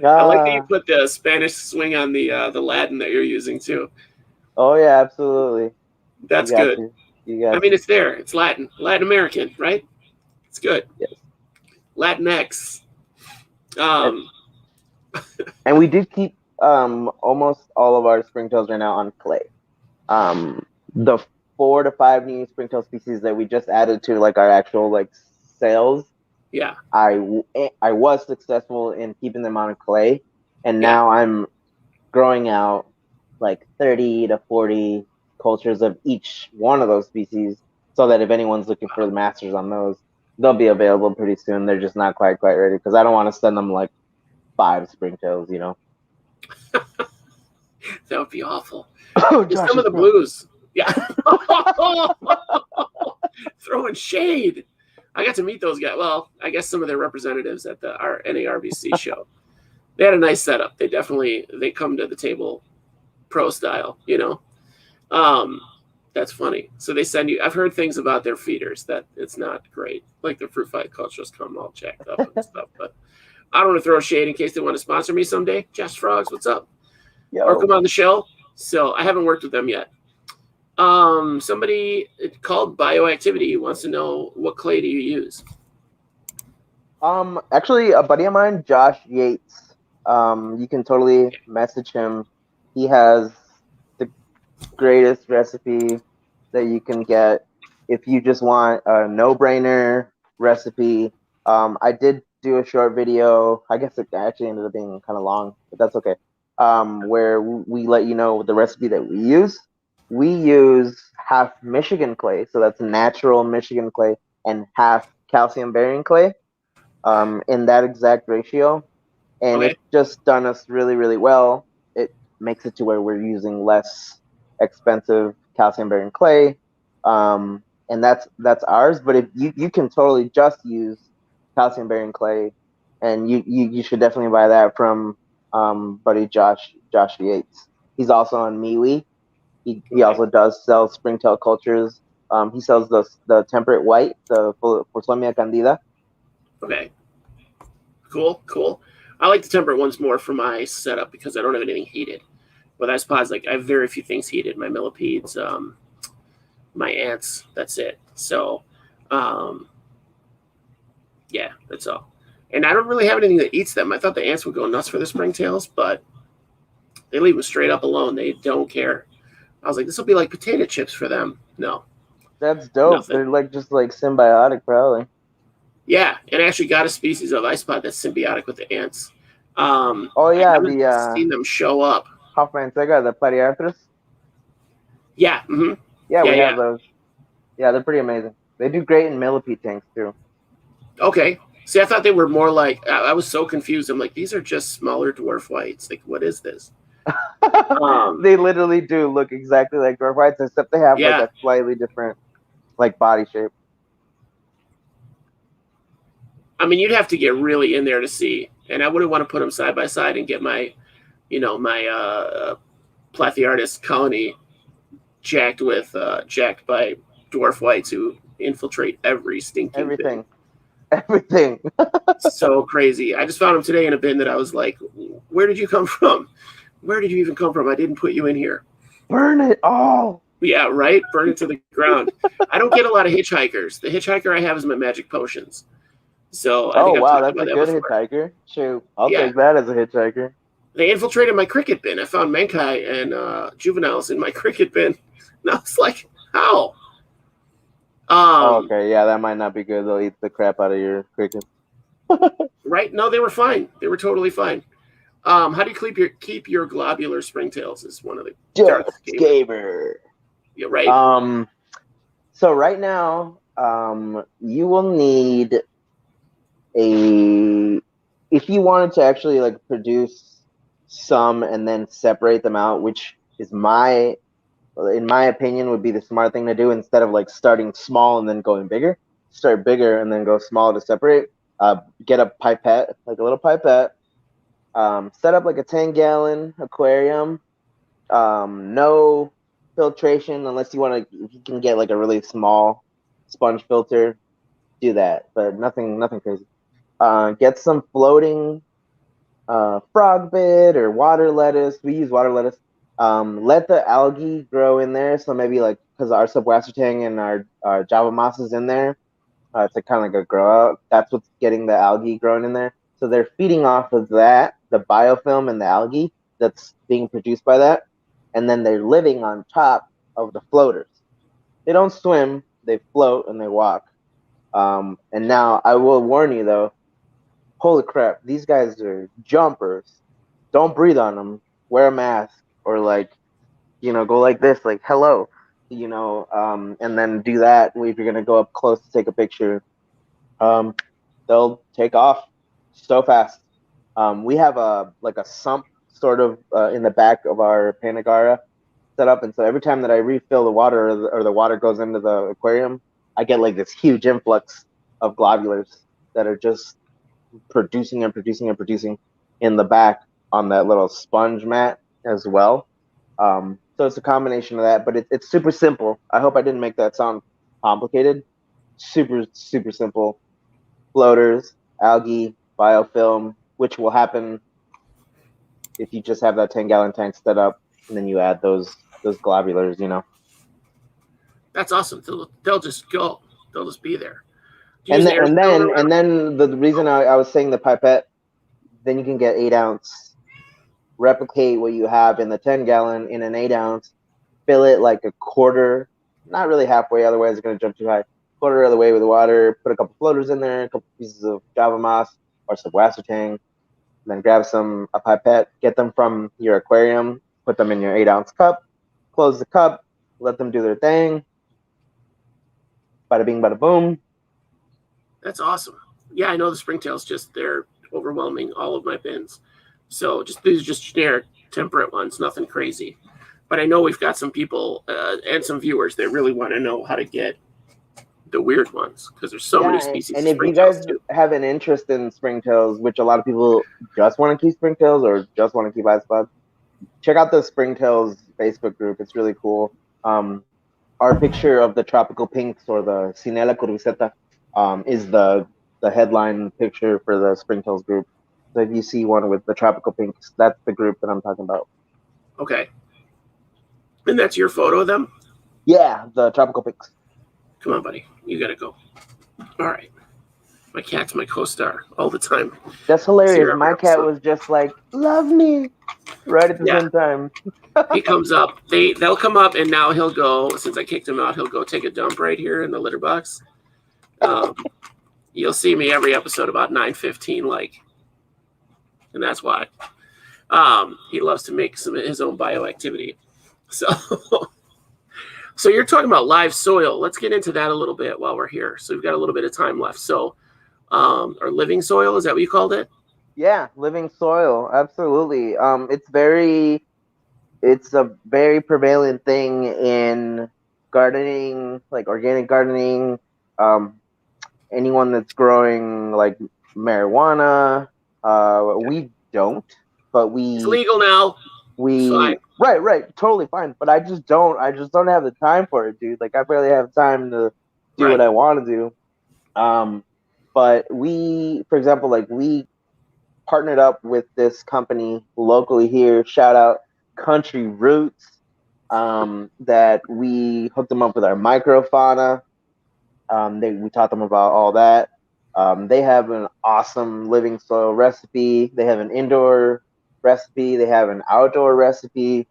I like that you put the Spanish swing on the Latin that you're using too. Oh yeah, absolutely. That's good. I mean, it's there. It's Latin American, right? It's good. Yes. Latinx. And we did keep almost all of our springtails right now on clay. The 4 to 5 new springtail species that we just added to like our actual like sales. Yeah. I was successful in keeping them on clay, and now I'm growing out like 30 to 40 cultures of each one of those species, so that if anyone's looking for the masters on those, they'll be available pretty soon. They're just not quite ready because I don't want to send them like 5 springtails, you know. That would be awful. Oh, some of the blues. Yeah. Throwing shade. I got to meet those guys. Well, I guess some of their representatives at our NARBC show. They had a nice setup. They come to the table pro style, you know. That's funny. So they send you. I've heard things about their feeders that it's not great. Like the fruit fly cultures come all jacked up and stuff. But I don't want to throw shade in case they want to sponsor me someday. Just Frogs, what's up? Yo. Or come on the show. So I haven't worked with them yet. Somebody called Bioactivity wants to know, what clay do you use? Actually, a buddy of mine, Josh Yates. You can totally message him. He has the greatest recipe that you can get if you just want a no-brainer recipe. I did do a short video. I guess it actually ended up being kind of long, but that's okay. Where we let you know the recipe that we use. We use half Michigan clay, so that's natural Michigan clay, and half calcium-bearing clay, in that exact ratio. And it's just done us really, really well. It makes it to where we're using less expensive calcium-bearing clay, and that's ours. But if you can totally just use calcium-bearing clay, and you should definitely buy that from buddy Josh Yates. He's also on MeWe. He also does sell springtail cultures. He sells the temperate white, the Forslemia candida. Okay. Cool. I like the temperate ones more for my setup because I don't have anything heated. with isopods, like I have very few things heated. My millipedes, my ants. That's it. So, yeah, that's all. And I don't really have anything that eats them. I thought the ants would go nuts for the springtails, but they leave them straight up alone. They don't care. I was like, this will be like potato chips for them. No, That's dope. nothing. They're like just like symbiotic, probably. Yeah, and I actually got a species of isopod that's symbiotic with the ants. Oh I yeah, haven't the seen them show up. Hoffmannsega, the Platyarthris. Yeah, mm-hmm. Yeah, we yeah. have those. Yeah, they're pretty amazing. They do great in millipede tanks too. Okay. See, I thought they were more like, I was so confused. I'm like, these are just smaller dwarf whites. Like, what is this? They literally do look exactly like dwarf whites, except they have like Yeah. a slightly different like body shape. I mean, you'd have to get really in there to see. And I wouldn't want to put them side by side and get my, my Plathiartis colony jacked by dwarf whites who infiltrate every stinking Everything. bin. Everything. So crazy. I just found them today in a bin that I was like, where did you come from? Where did you even come from? I didn't put you in here. Burn it all. Yeah, right? Burn it to the ground. I don't get a lot of hitchhikers. The hitchhiker I have is my magic potions. So I think I've wow, talked that's a about that good before. hitchhiker. Shoot, I'll take that as a hitchhiker. They infiltrated my cricket bin. I found Menkai and juveniles in my cricket bin. And I was like, how? Okay, yeah, that might not be good. They'll eat the crap out of your crickets. Right? No, they were fine. They were totally fine. How do you keep your globular springtails? Is one of the Darth Gamer. Yeah, right. So right now, you will need if you wanted to actually like produce some and then separate them out, which is in my opinion would be the smart thing to do instead of like starting small and then going bigger. Start bigger and then go small to separate. Get a pipette, like a little pipette. Set up like a 10-gallon aquarium. No filtration unless you want to. If you can get like a really small sponge filter, do that. But nothing crazy. Get some floating frog bit or water lettuce. We use water lettuce. Let the algae grow in there. So maybe like because our subwassertang and our Java moss is in there, to kind of like a grow out. That's what's getting the algae growing in there. So they're feeding off of that, the biofilm and the algae that's being produced by that, and then they're living on top of the floaters. They don't swim; they float and they walk. And now I will warn you though. Holy crap, these guys are jumpers. Don't breathe on them. Wear a mask or like, go like this, like hello, and then do that if you're gonna go up close to take a picture. They'll take off so fast. We have a sump sort of in the back of our Panagara set up, and so every time that I refill the water or the water goes into the aquarium, I get like this huge influx of globulars that are just producing and producing and producing in the back on that little sponge mat as well. So it's a combination of that, but it's super simple. I hope I didn't make that sound complicated. Super, super simple. Floaters, algae, biofilm, which will happen if you just have that 10-gallon tank set up and then you add those globulars, That's awesome. They'll just go. They'll just be there. And then the reason I was saying the pipette, then you can get 8-ounce, replicate what you have in the 10-gallon in an 8-ounce, fill it like a quarter, not really halfway, otherwise it's going to jump too high. Quarter of the way with water, put a couple floaters in there, a couple pieces of Java moss or some wassertang, then grab a pipette, get them from your aquarium, put them in your 8-ounce cup, close the cup, let them do their thing. Bada bing, bada boom. That's awesome. Yeah, I know the springtails they're overwhelming all of my bins. So these are just generic temperate ones, nothing crazy. But I know we've got some people and some viewers that really want to know how to get the weird ones because there's so many species. And if you guys have an interest in springtails, which a lot of people just want to keep springtails or just want to keep isopods, check out the Springtails Facebook group. It's really cool. Our picture of the tropical pinks or the Cinella Coruceta is the headline picture for the Springtails group. So if you see one with the tropical pinks, that's the group that I'm talking about. Okay. And that's your photo of them? Yeah, the tropical pics. Come on, buddy. You got to go. All right. My cat's my co-star all the time. That's hilarious. My cat was just like, love me, right at the same time. He comes up. They'll come up, and now he'll go. Since I kicked him out, he'll go take a dump right here in the litter box. You'll see me every episode about 9:15, and that's why. He loves to make some of his own bioactivity. So, so you're talking about live soil. Let's get into that a little bit while we're here. So we've got a little bit of time left. So, or living soil, is that what you called it? Yeah, living soil, absolutely. It's a very prevalent thing in gardening, like organic gardening. Anyone that's growing like marijuana, we don't, but It's legal now. Right, totally fine. But I just don't have the time for it, dude. Like I barely have time to do what I want to do. But for example, like we partnered up with this company locally here. Shout out Country Roots. That we hooked them up with our microfauna. We taught them about all that. They have an awesome living soil recipe. They have an indoor recipe. They have an outdoor recipe.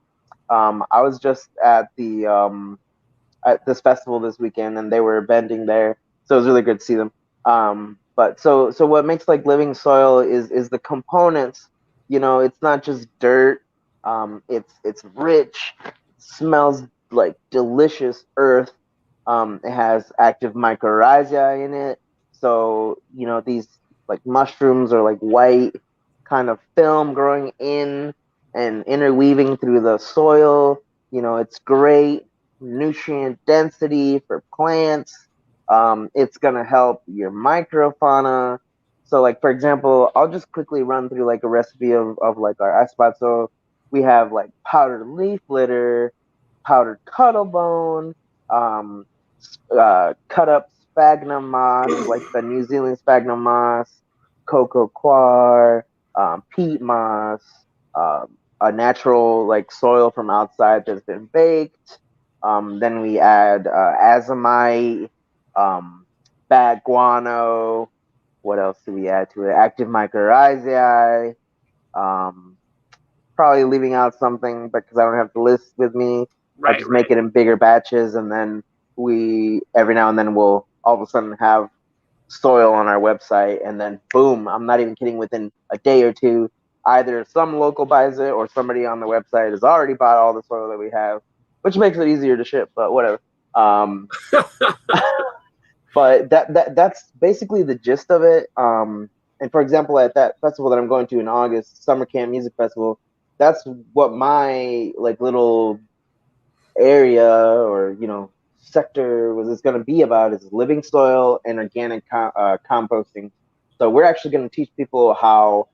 I was just at this festival this weekend, and they were bending there, so it was really good to see them. But so what makes like living soil is the components. You know, it's not just dirt. It's rich. It smells like delicious earth. It has active mycorrhizae in it. So, you know, these like mushrooms are like white kind of film growing in and interweaving through the soil. You know, it's great nutrient density for plants. It's going to help your microfauna. So, like, for example, I'll just quickly run through like a recipe of like our ice. So we have like powdered leaf litter, powdered cuttlebone, cut up sphagnum moss, like the New Zealand sphagnum moss, cocoa coir, peat moss, a natural like soil from outside that's been baked. Then we add azomite, bat guano. What else do we add to it? Active mycorrhizae. Probably leaving out something because I don't have the list with me. I just make it in bigger batches, and then we every now and then we'll all of a sudden have soil on our website, and then boom, I'm not even kidding, within a day or two, either some local buys it or somebody on the website has already bought all the soil that we have, which makes it easier to ship, but whatever. But that's basically the gist of it. And for example, at that festival that I'm going to in August, Summer Camp Music Festival, that's what my like little area or sector was going to be about, is living soil and organic composting. So we're actually going to teach people how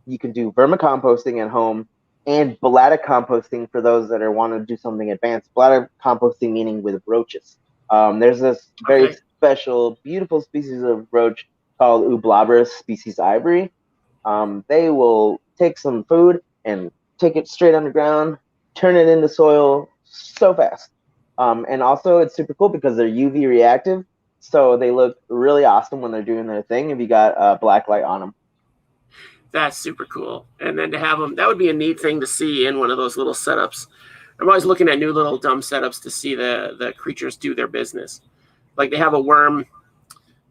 you can do vermicomposting at home and bladder composting for those that are want to do something advanced. Bladder composting meaning with roaches. There's this very special, beautiful species of roach called Eublabrus species ivory. They will take some food and take it straight underground, turn it into soil so fast. And also it's super cool because they're UV reactive, so they look really awesome when they're doing their thing if you got black light on them. That's super cool. And then to have them, that would be a neat thing to see in one of those little setups. I'm always looking at new little dumb setups to see the creatures do their business. Like they have a worm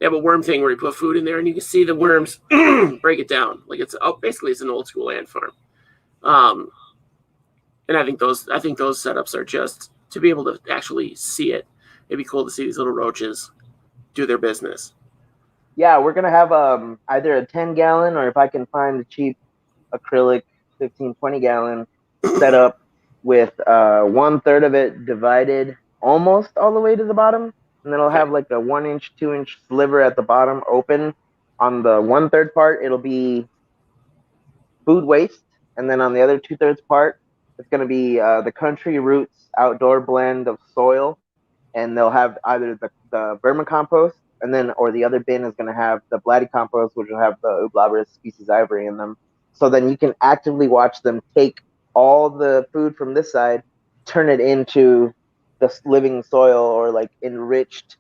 thing where you put food in there and you can see the worms break it down. Like basically it's an old school ant farm. And I think those setups are just to be able to actually see it. It'd be cool to see these little roaches do their business. Yeah, we're gonna have either a 10-gallon, or if I can find a cheap acrylic 15-20 gallon setup with 1/3 of it divided almost all the way to the bottom, and then I'll have like a 1-inch, 2-inch sliver at the bottom open. On the 1/3 part, it'll be food waste, and then on the other 2/3 part, it's gonna be the Country Roots outdoor blend of soil, and they'll have either the vermicompost, and then or the other bin is going to have the bladdy compost, which will have the Eublabrus species ivory in them. So then you can actively watch them take all the food from this side, turn it into the living soil or like enriched,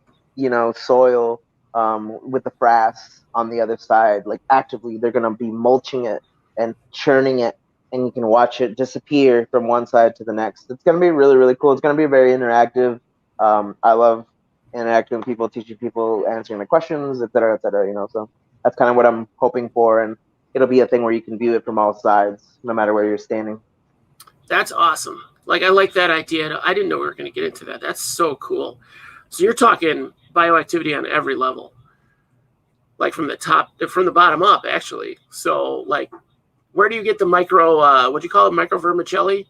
soil with the frass on the other side. Like actively, they're gonna be mulching it and churning it, and you can watch it disappear from one side to the next. It's gonna be really, really cool. It's gonna be very interactive. I love interacting with people, teaching people, answering the questions, et cetera, et cetera. So that's kind of what I'm hoping for, and it'll be a thing where you can view it from all sides, no matter where you're standing. That's awesome. Like, I like that idea. I didn't know we were going to get into that. That's so cool. So you're talking bioactivity on every level, like from the bottom up, actually. So, like, where do you get the micro? What do you call it? Micro vermicelli?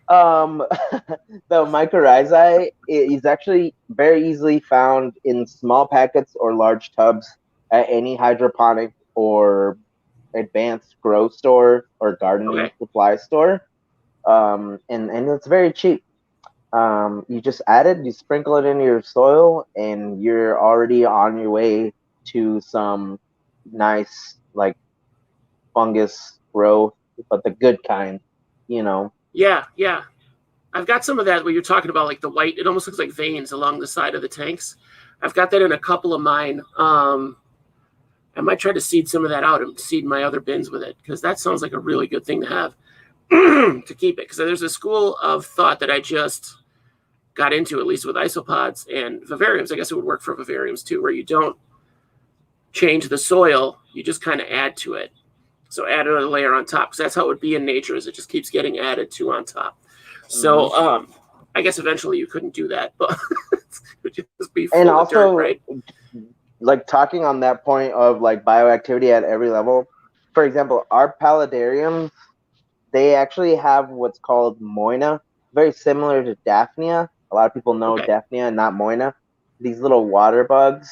The mycorrhizae is actually very easily found in small packets or large tubs at any hydroponic or advanced grow store or gardening supply store. And it's very cheap. You just add it, you sprinkle it into your soil, and you're already on your way to some nice like fungus growth, but the good kind, Yeah. I've got some of that where you're talking about, like the white. It almost looks like veins along the side of the tanks. I've got that in a couple of mine. I might try to seed some of that out and seed my other bins with it, because that sounds like a really good thing to have to keep it. Because there's a school of thought that I just got into, at least with isopods and vivariums. I guess it would work for vivariums too, where you don't change the soil, you just kind of add to it. So add another layer on top, because that's how it would be in nature, is it just keeps getting added to on top. So I guess eventually you couldn't do that, but it would just be full of dirt, right? Like talking on that point of like bioactivity at every level. For example, our paludariums, they actually have what's called moina, very similar to Daphnia. A lot of people know Daphnia and not moina. These little water bugs.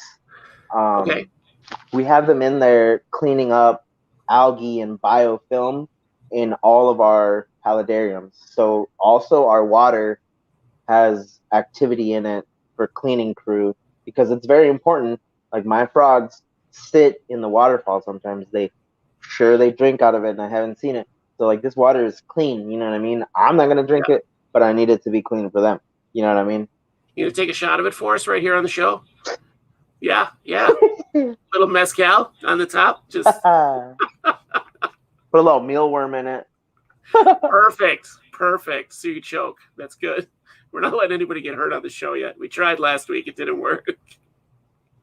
We have them in there cleaning up algae and biofilm in all of our paludariums. So also our water has activity in it for cleaning crew, because it's very important. Like my frogs sit in the waterfall sometimes. They drink out of it, and I haven't seen it. So like this water is clean, you know what I mean? I'm not gonna drink it, but I need it to be clean for them. You know what I mean? You gonna take a shot of it for us right here on the show? Yeah. Little mezcal on the top. Just put a little mealworm in it. Perfect. So you choke. That's good. We're not letting anybody get hurt on the show yet. We tried last week. It didn't work.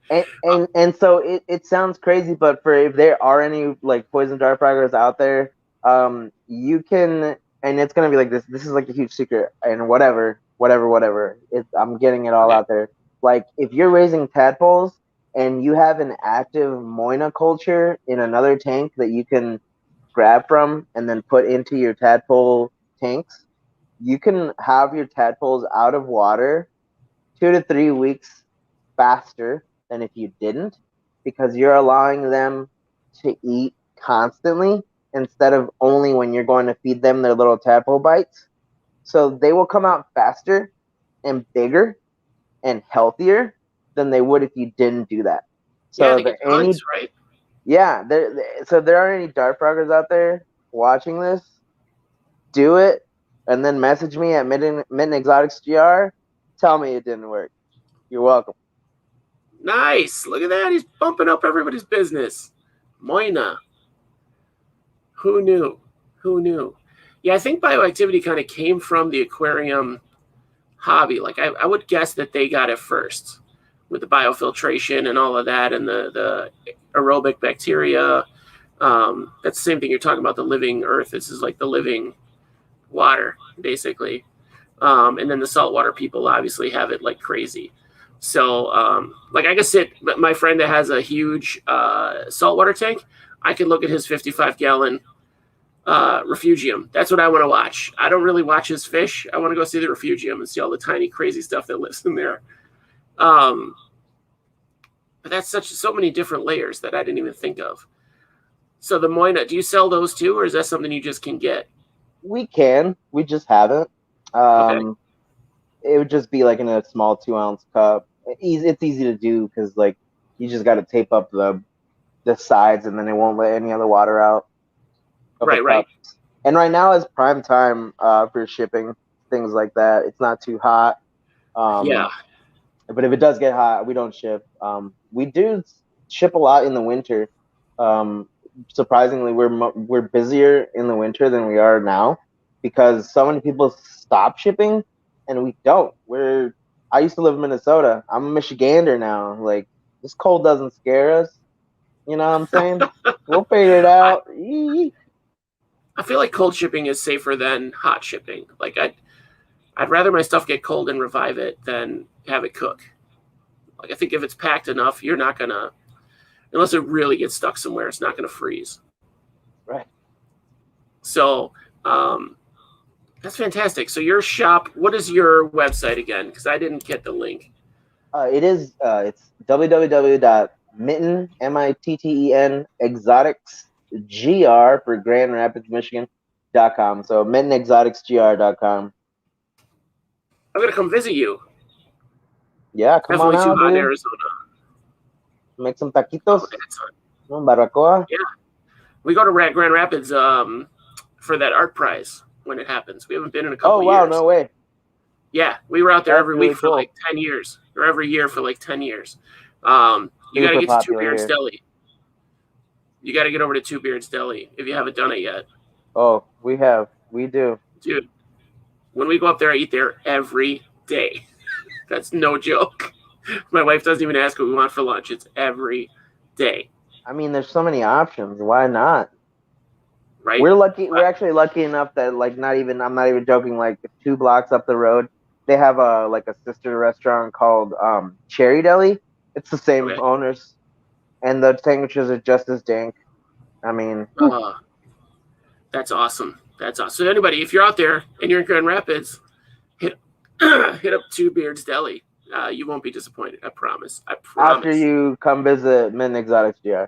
And so it sounds crazy, but if there are any like poison dart fraggers out there, you can, and it's gonna be like this. This is like a huge secret, and whatever. I'm getting it all out there. Like if you're raising tadpoles and you have an active moinoculture in another tank that you can grab from and then put into your tadpole tanks, you can have your tadpoles out of water 2 to 3 weeks faster than if you didn't, because you're allowing them to eat constantly instead of only when you're going to feed them their little tadpole bites. So they will come out faster and bigger and healthier than they would if you didn't do that. So they get tons, right? Yeah, so there are any dart froggers out there watching this, do it, and then message me at Mitten Exotics GR. Tell me it didn't work. You're welcome. Nice. Look at that. He's bumping up everybody's business. Moina. Who knew? Yeah, I think bioactivity kind of came from the aquarium hobby. Like I would guess that they got it first with the biofiltration and all of that, and the aerobic bacteria. That's the same thing you're talking about, the living earth. This is like the living water, basically. And then the saltwater people obviously have it like crazy. So, like I can sit, my friend that has a huge saltwater tank, I can look at his 55-gallon refugium. That's what I want to watch. I don't really watch his fish. I want to go see the refugium and see all the tiny, crazy stuff that lives in there. But that's so many different layers that I didn't even think of. So the Moina, do you sell those too, or is that something you just can get? We can. We just haven't. It would just be like in a small 2-ounce cup. It's easy to do because like you just got to tape up the sides, and then it won't let any other water out. Right. And right now is prime time for shipping things like that. It's not too hot. Yeah. But if it does get hot, we don't ship. We do ship a lot in the winter. Um, Surprisingly, we're busier in the winter than we are now because so many people stop shipping, and we don't. I used to live in Minnesota. I'm a Michigander now. Like, this cold doesn't scare us. You know what I'm saying? We'll figure it out. I feel like cold shipping is safer than hot shipping. Like I'd rather my stuff get cold and revive it than have it cook. Like I think if it's packed enough, you're not gonna, unless it really gets stuck somewhere, it's not gonna freeze. Right. So that's fantastic. So your shop, what is your website again? Because I didn't get the link. It's www.mitten, MITTEN, exotics, GR for Grand Rapids, Michigan.com. So mittenexoticsgr.com. I'm gonna come visit you. Yeah, come Definitely on too out, hot in dude. Arizona. Make some taquitos, Oh, barbacoa. yeah, we go to Grand Rapids for that art prize when it happens. We haven't been in a couple Oh, wow, years. no way. Yeah, we were out there That's every really week for cool. like 10 years, or every year for like 10 years. You got to Super get to Two popular Beards here. Deli. You got to get over to Two Beards Deli if you haven't done it yet. Oh, we do. Dude, when we go up there, I eat there every day. That's no joke. My wife doesn't even ask what we want for lunch. It's every day. I mean, there's so many options. Why not? Right? We're lucky. We're actually lucky enough that I'm not even joking. Like 2 blocks up the road, they have a sister restaurant called Cherry Deli. It's the same Okay. owners, and the sandwiches are just as dank. I mean, That's awesome. That's awesome. So anybody, if you're out there and you're in Grand Rapids, hit up Two Beards Deli. You won't be disappointed. I promise. I promise. after you come visit Mint Exotics GR.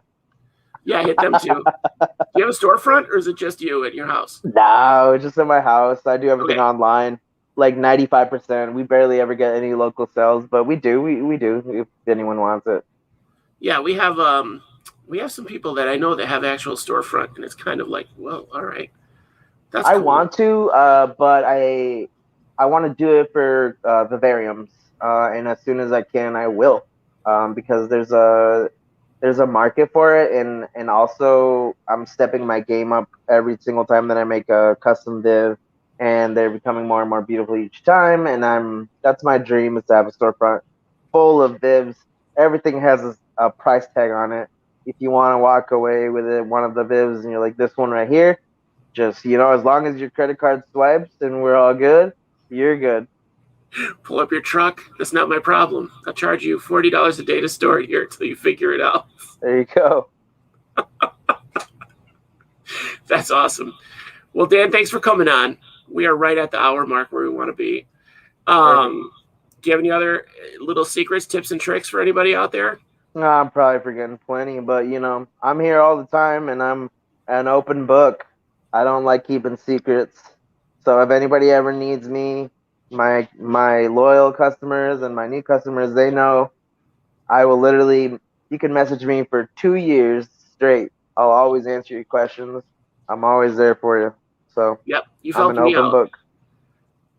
Yeah, hit them too. Do you have a storefront, or is it just you at your house? No, it's just in my house. I do everything Okay. online. Like 95%. We barely ever get any local sales, but we do. We do if anyone wants it. Yeah, we have some people that I know that have actual storefront, and it's kind of like, well, all right, that's I cool. want to, but I want to do it for Vivariums, and as soon as I can, I will, because there's a market for it, and also I'm stepping my game up every single time that I make a custom div, and they're becoming more and more beautiful each time, and that's my dream, is to have a storefront full of divs. Everything has a price tag on it. If you want to walk away with it, one of the divs, and you're like, this one right here, just, as long as your credit card swipes and we're all good, you're good. Pull up your truck. That's not my problem. I'll charge you $40 a day to store it here until you figure it out. There you go. That's awesome. Well, Dan, thanks for coming on. We are right at the hour mark where we want to be. Do you have any other little secrets, tips, and tricks for anybody out there? No, I'm probably forgetting plenty, but I'm here all the time, and I'm an open book. I don't like keeping secrets. So if anybody ever needs me, my loyal customers and my new customers, they know I will literally. You can message me for 2 years straight. I'll always answer your questions. I'm always there for you. So Yep, you've I'm helped an me open out. book.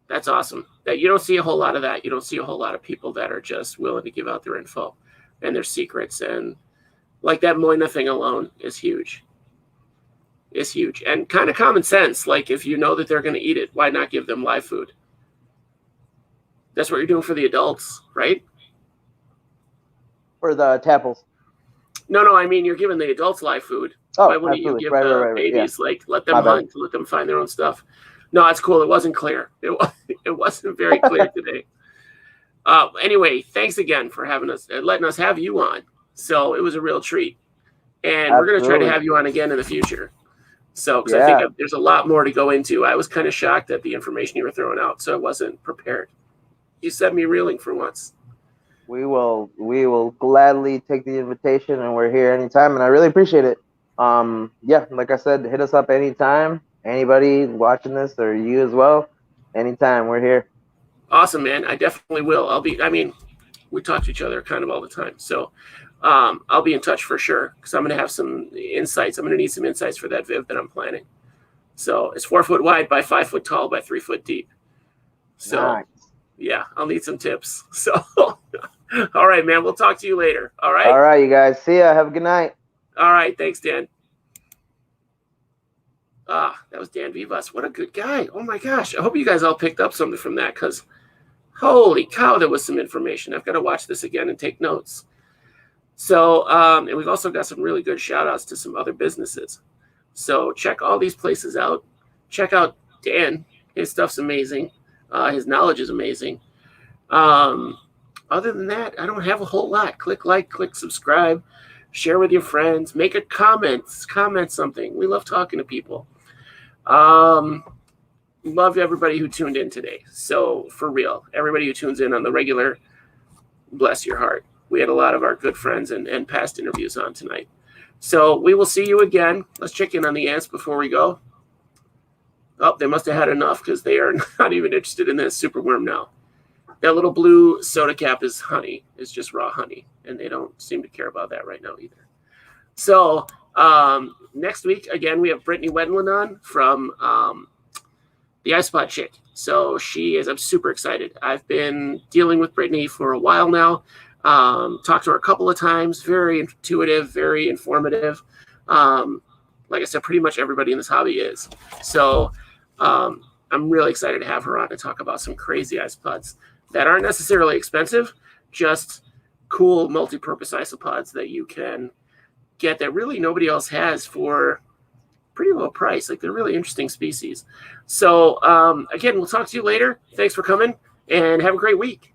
That's awesome. That you don't see a whole lot of that. You don't see a whole lot of people that are just willing to give out their info and their secrets, and like that Moina thing alone is huge. It's huge and kind of common sense. Like if you know that they're going to eat it, why not give them live food? That's what you're doing for the adults, right? For the tapples. No, I mean you're giving the adults live food. Oh, Why wouldn't you absolutely. give Right, the right, babies, yeah. like let them My bad. hunt, let them find their own stuff? No, it's cool. It wasn't clear. It wasn't very clear today. Anyway, thanks again for having us, letting us have you on. So it was a real treat, and we're going to try to have you on again in the future. So, because I think there's a lot more to go into. I was kind of shocked at the information you were throwing out, so I wasn't prepared. You set me reeling for once. We will gladly take the invitation, and we're here anytime, and I really appreciate it. Like I said, hit us up anytime. Anybody watching this, or you as well, anytime, we're here. Awesome, man. I definitely will. We talk to each other kind of all the time, so I'll be in touch for sure, because I'm going to have some insights. I'm going to need some insights for that Viv that I'm planning. So it's 4 foot wide by 5 foot tall by 3 foot deep. So Nice. yeah, I'll need some tips. So all right, man. We'll talk to you later. All right. All right, you guys. See ya. Have a good night. All right. Thanks, Dan. That was Dan Vivas. What a good guy. Oh my gosh. I hope you guys all picked up something from that, because holy cow, there was some information. I've got to watch this again and take notes. So, and we've also got some really good shout outs to some other businesses. So check all these places out. Check out Dan. His stuff's amazing. His knowledge is amazing. Other than that, I don't have a whole lot. Click like, click subscribe, share with your friends, make a comment something. We love talking to people. Love everybody who tuned in today. So for real, everybody who tunes in on the regular, bless your heart. We had a lot of our good friends and past interviews on tonight. So we will see you again. Let's check in on the ants before we go. Oh, they must have had enough, because they are not even interested in this superworm now. That little blue soda cap is honey. It's just raw honey, and they don't seem to care about that right now either. So next week, again, we have Brittany Wendland on from the iSpot Chick. So I'm super excited. I've been dealing with Brittany for a while now. Talked to her a couple of times. Very intuitive, very informative. Like I said, pretty much everybody in this hobby is. So I'm really excited to have her on to talk about some crazy isopods that aren't necessarily expensive, just cool multi-purpose isopods that you can get that really nobody else has for pretty low price. Like, they're really interesting species. So again, we'll talk to you later. Thanks for coming, and have a great week.